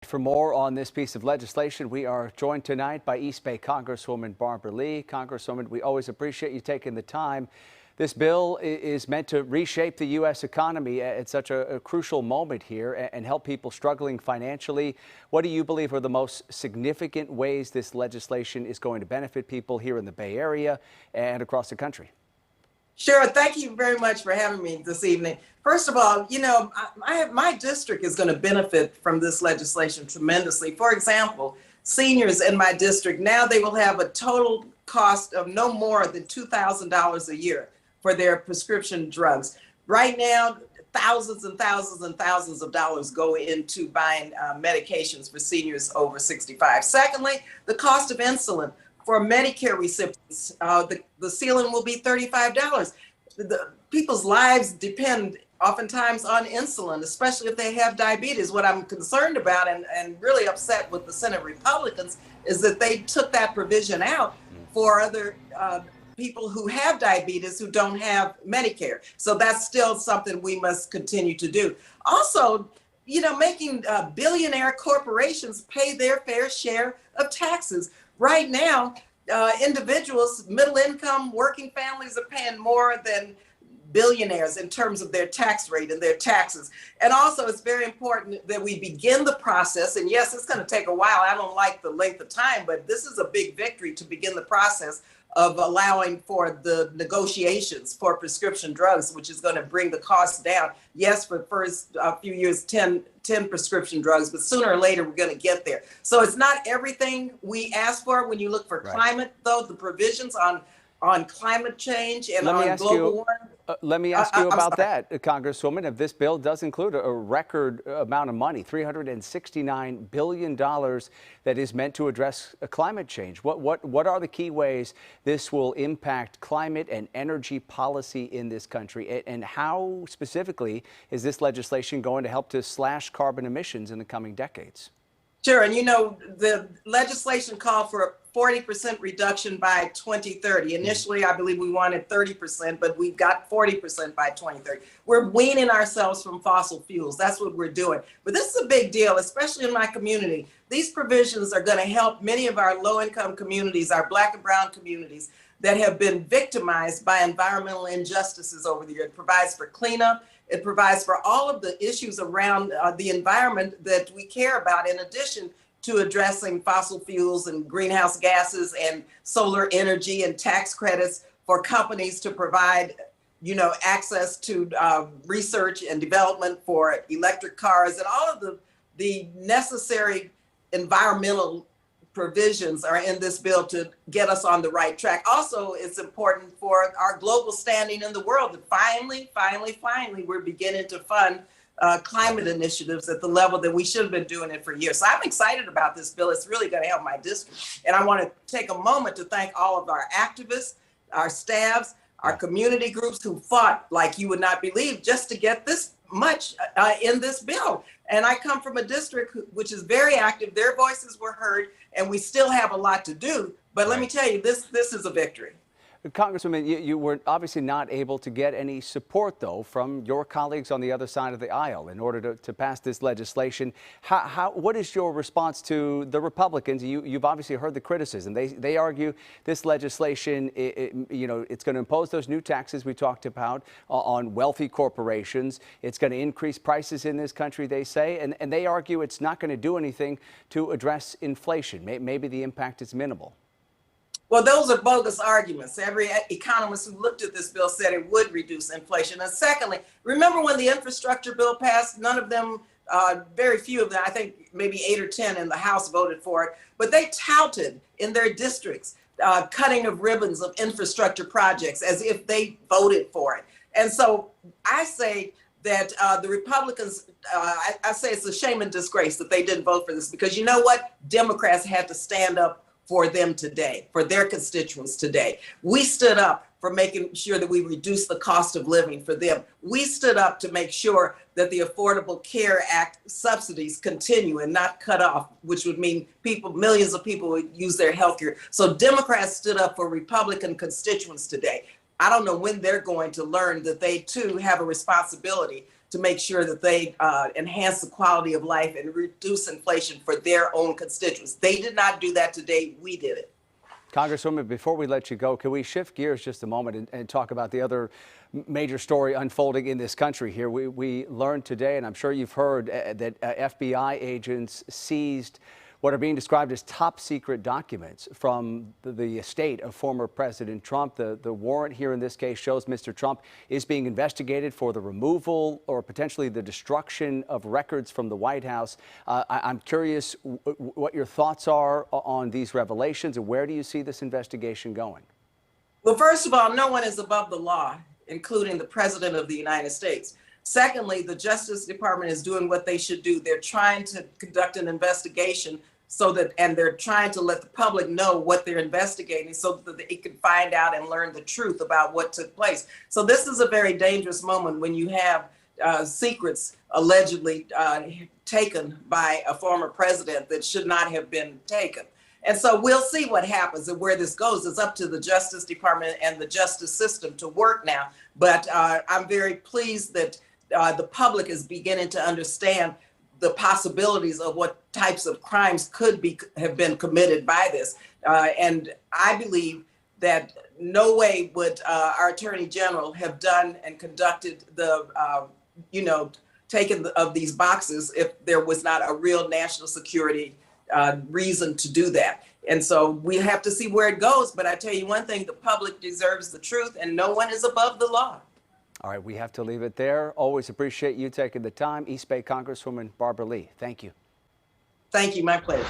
For more on this piece of legislation, we are joined tonight by East Bay Congresswoman Barbara Lee. Congresswoman, we always appreciate you taking the time. This bill is meant to reshape the U.S. economy at such a crucial moment here and help people struggling financially. What do you believe are the most significant ways this legislation is going to benefit people here in the Bay Area and across the country? Sure. Thank you very much for having me this evening. First of all, my district is going to benefit from this legislation tremendously. For example, seniors in my district, now they will have a total cost of no more than $2,000 a year for their prescription drugs. Right now, thousands and thousands and thousands of dollars go into buying medications for seniors over 65. Secondly, the cost of insulin. For Medicare recipients, the ceiling will be $35. People's lives depend oftentimes on insulin, especially if they have diabetes. What I'm concerned about and really upset with the Senate Republicans is that they took that provision out for other people who have diabetes who don't have Medicare. So that's still something we must continue to do. Also, making billionaire corporations pay their fair share of taxes. Right now, individuals, middle income, working families are paying more than billionaires in terms of their tax rate and their taxes. And also, it's very important that we begin the process. And yes, it's going to take a while. I don't like the length of time, but this is a big victory to begin the process of allowing for the negotiations for prescription drugs, which is going to bring the cost down. Yes, for the first few years, 10 prescription drugs, but sooner or later, we're going to get there. So it's not everything we ask for. When you look for climate, though, the provisions on climate change and on global warming. Let me ask you about that, Congresswoman. If this bill does include a record amount of money, $369 billion that is meant to address climate change, what are the key ways this will impact climate and energy policy in this country? And how specifically is this legislation going to help to slash carbon emissions in the coming decades? Sure. And the legislation called for a 40% reduction by 2030. Initially, I believe we wanted 30%, but we've got 40% by 2030. We're weaning ourselves from fossil fuels. That's what we're doing. But this is a big deal, especially in my community. These provisions are going to help many of our low-income communities, our Black and brown communities that have been victimized by environmental injustices over the years. It provides for cleanup. It provides for all of the issues around the environment that we care about, in addition to addressing fossil fuels and greenhouse gases and solar energy and tax credits for companies to provide, access to research and development for electric cars, and all of the necessary environmental provisions are in this bill to get us on the right track. Also, it's important for our global standing in the world that finally, we're beginning to fund climate initiatives at the level that we should have been doing it for years. So I'm excited about this bill. It's really going to help my district. And I want to take a moment to thank all of our activists, our staffs, our community groups who fought like you would not believe just to get this much in this bill. And I come from a district which is very active. Their voices were heard, and we still have a lot to do. But let me tell you, this is a victory. Congresswoman, you were obviously not able to get any support, though, from your colleagues on the other side of the aisle in order to pass this legislation. What is your response to the Republicans? You've obviously heard the criticism. They argue this legislation, it's going to impose those new taxes we talked about on wealthy corporations. It's going to increase prices in this country, they say, and they argue it's not going to do anything to address inflation. Maybe the impact is minimal. Well, those are bogus arguments. Every economist who looked at this bill said it would reduce inflation. And secondly, remember when the infrastructure bill passed, none of them, very few of them, I think maybe 8 or 10 in the House voted for it, but they touted in their districts cutting of ribbons of infrastructure projects as if they voted for it. And so I say that the Republicans, I say it's a shame and disgrace that they didn't vote for this, because you know what? Democrats had to stand up for them today, for their constituents today. We stood up for making sure that we reduce the cost of living for them. We stood up to make sure that the Affordable Care Act subsidies continue and not cut off, which would mean millions of people would use their health care. So Democrats stood up for Republican constituents today. I don't know when they're going to learn that they too have a responsibility to make sure that they enhance the quality of life and reduce inflation for their own constituents. They did not do that today. We did it. Congresswoman, before we let you go, can we shift gears just a moment and talk about the other major story unfolding in this country here? We learned today, and I'm sure you've heard, that FBI agents seized what are being described as top secret documents from the estate of former President Trump. The warrant here in this case shows Mr. Trump is being investigated for the removal or potentially the destruction of records from the White House. I'm curious what your thoughts are on these revelations, and where do you see this investigation going? Well, first of all, no one is above the law, including the President of the United States. Secondly, the Justice Department is doing what they should do. They're trying to conduct an investigation and they're trying to let the public know what they're investigating so that they can find out and learn the truth about what took place. So this is a very dangerous moment when you have secrets allegedly taken by a former president that should not have been taken. And so we'll see what happens and where this goes. It's up to the Justice Department and the justice system to work now. But I'm very pleased that the public is beginning to understand the possibilities of what types of crimes have been committed by this. And I believe that no way would our Attorney General have done and conducted the, taken of these boxes if there was not a real national security reason to do that. And so we have to see where it goes. But I tell you one thing, the public deserves the truth, and no one is above the law. All right, we have to leave it there. Always appreciate you taking the time. East Bay Congresswoman Barbara Lee, thank you. Thank you, my pleasure.